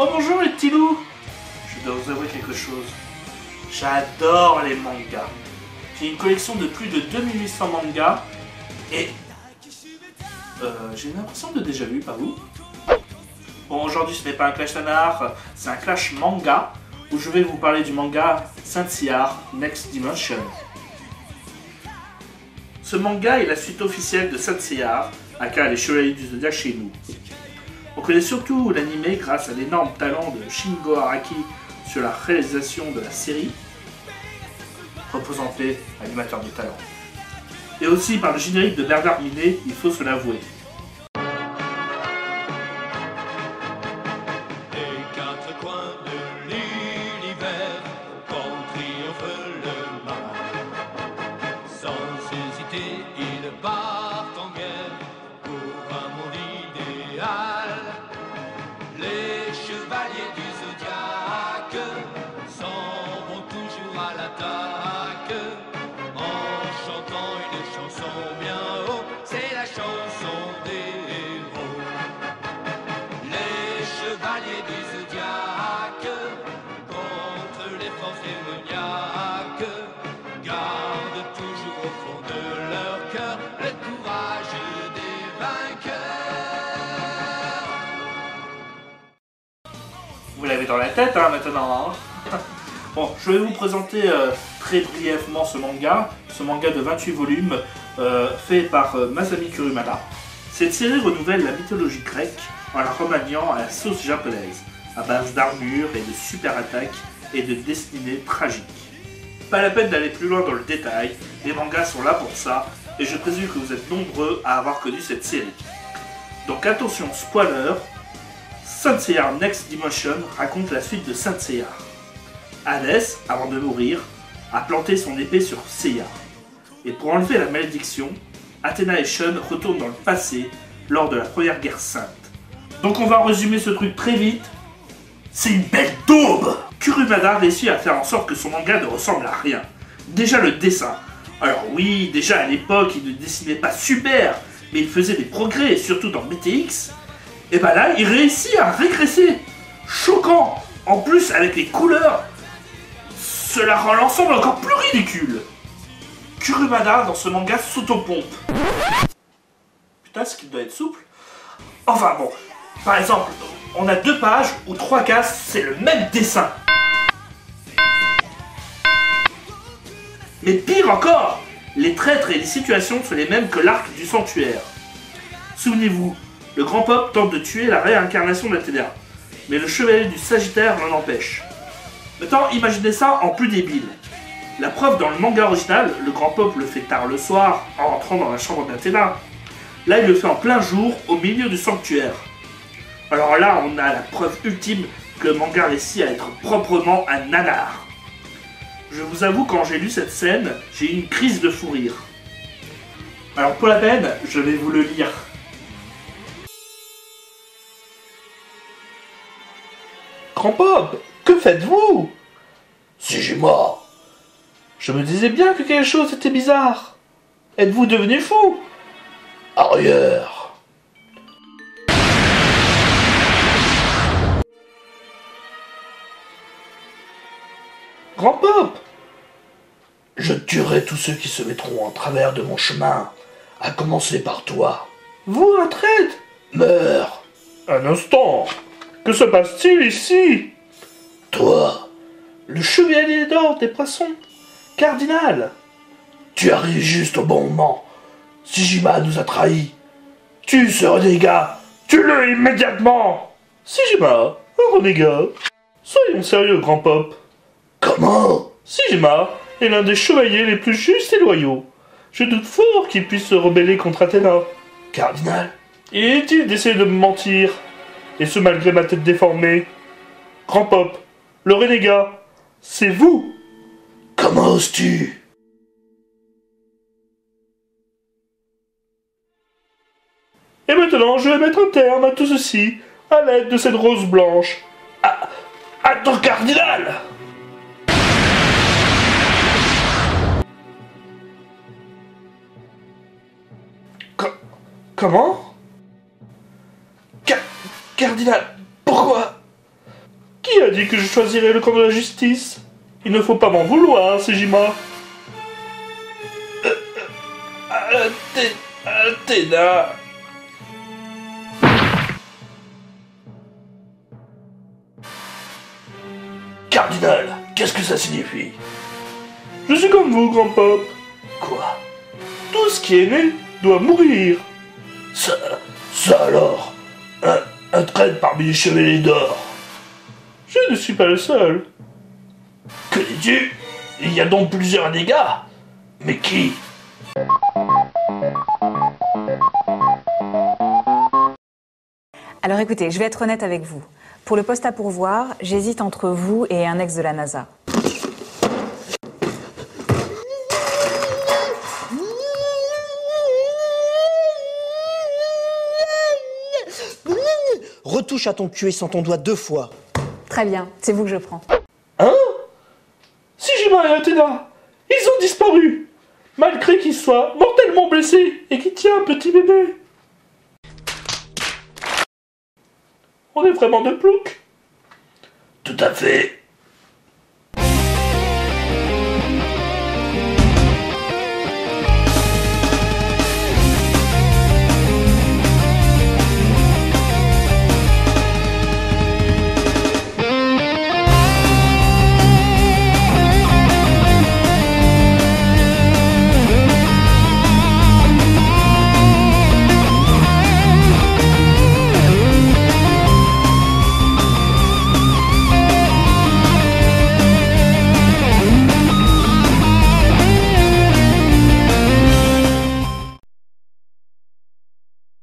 Oh bonjour les petits loups. Je dois vous avouer quelque chose. J'adore les mangas. J'ai une collection de plus de 2800 mangas et... j'ai l'impression de déjà vu, pas vous? Bon, aujourd'hui ce n'est pas un clash nanar, c'est un clash manga où je vais vous parler du manga Saint Seiya Next Dimension. Ce manga est la suite officielle de Saint Seiya, aka les Chevaliers du Zodiaque chez nous. On connaît surtout l'anime grâce à l'énorme talent de Shingo Araki sur la réalisation de la série, représenté animateur du talent. Et aussi par le générique de Bernard Minet, il faut se l'avouer. Les chevaliers du Zodiaque s'en vont toujours à l'attaque en chantant une chanson bien haut, c'est la chanson des héros. Les chevaliers du Zodiaque contre les forces démoniaques gardent toujours au fond de leur cœur le courage des vainqueurs. Vous l'avez dans la tête maintenant. Bon, je vais vous présenter très brièvement ce manga de 28 volumes fait par Masami Kurumada. Cette série renouvelle la mythologie grecque en la remaniant à la sauce japonaise, à base d'armure et de super attaques et de destinées tragiques. Pas la peine d'aller plus loin dans le détail, les mangas sont là pour ça, et je présume que vous êtes nombreux à avoir connu cette série. Donc attention, spoiler, Saint Seiya Next Dimension raconte la suite de Saint Seiya. Hadès, avant de mourir, a planté son épée sur Seiya. Et pour enlever la malédiction, Athéna et Shun retournent dans le passé lors de la première guerre sainte. Donc on va résumer ce truc très vite. C'est une belle daube! Kurumada réussit à faire en sorte que son manga ne ressemble à rien. Déjà le dessin. Alors oui, déjà à l'époque il ne dessinait pas super, mais il faisait des progrès, surtout dans BTX. Et bah là, il réussit à régresser. Choquant. En plus, avec les couleurs, cela rend l'ensemble encore plus ridicule. Kurumada, dans ce manga, s'autopompe. Putain, ce qu'il doit être souple. Enfin bon, par exemple, on a 2 pages ou 3 cases, c'est le même dessin. Mais pire encore, les traîtres et les situations sont les mêmes que l'arc du sanctuaire. Souvenez-vous, le grand Pop tente de tuer la réincarnation d'Athéna, mais le chevalier du Sagittaire l'en empêche. Maintenant, imaginez ça en plus débile. La preuve, dans le manga original, le grand Pop le fait tard le soir, en rentrant dans la chambre d'Athéna. Là, il le fait en plein jour, au milieu du sanctuaire. Alors là, on a la preuve ultime que le manga réussit à être proprement un nanar. Je vous avoue, quand j'ai lu cette scène, j'ai eu une crise de fou rire. Alors pour la peine, je vais vous le lire. Grand Pop, que faites-vous? Sujima, je me disais bien que quelque chose était bizarre. Êtes-vous devenu fou? Arrière. Grand Pop, je tuerai tous ceux qui se mettront en travers de mon chemin, à commencer par toi. Vous, un traître? Meurs. Un instant. Que se passe-t-il ici? Toi, le chevalier d'or des poissons, cardinal. Tu arrives juste au bon moment. Sujima nous a trahis. Tue ce renégat. Tue-le immédiatement. Sujima, un renégat? Soyons sérieux, Grand Pop. Comment? Sujima est l'un des chevaliers les plus justes et loyaux. Je doute fort qu'il puisse se rebeller contre Athéna. Cardinal? Il est inutile d'essayer de me mentir. Et ce malgré ma tête déformée. Grand Pop, le renégat, c'est vous. Comment oses-tu? Et maintenant, je vais mettre un terme à tout ceci, à l'aide de cette rose blanche. À ton cardinal! Comment? Cardinal, pourquoi? Qui a dit que je choisirais le camp de la justice? Il ne faut pas m'en vouloir, Sejima. Athéna. Cardinal, qu'est-ce que ça signifie? Je suis comme vous, grand-pape. Quoi? Tout ce qui est né doit mourir. Ça alors? Un traître parmi les chevaliers d'or? Je ne suis pas le seul. Que dis-tu? Il y a donc plusieurs dégâts? Mais qui? Alors écoutez, je vais être honnête avec vous. Pour le poste à pourvoir, j'hésite entre vous et un ex de la NASA. Retouche à ton cul sans ton doigt 2 fois. Très bien, c'est vous que je prends. Hein? Sejima et Athéna, ils ont disparu, malgré qu'ils soient mortellement blessés et qu'ils tiennent un petit bébé. On est vraiment de plouc. Tout à fait.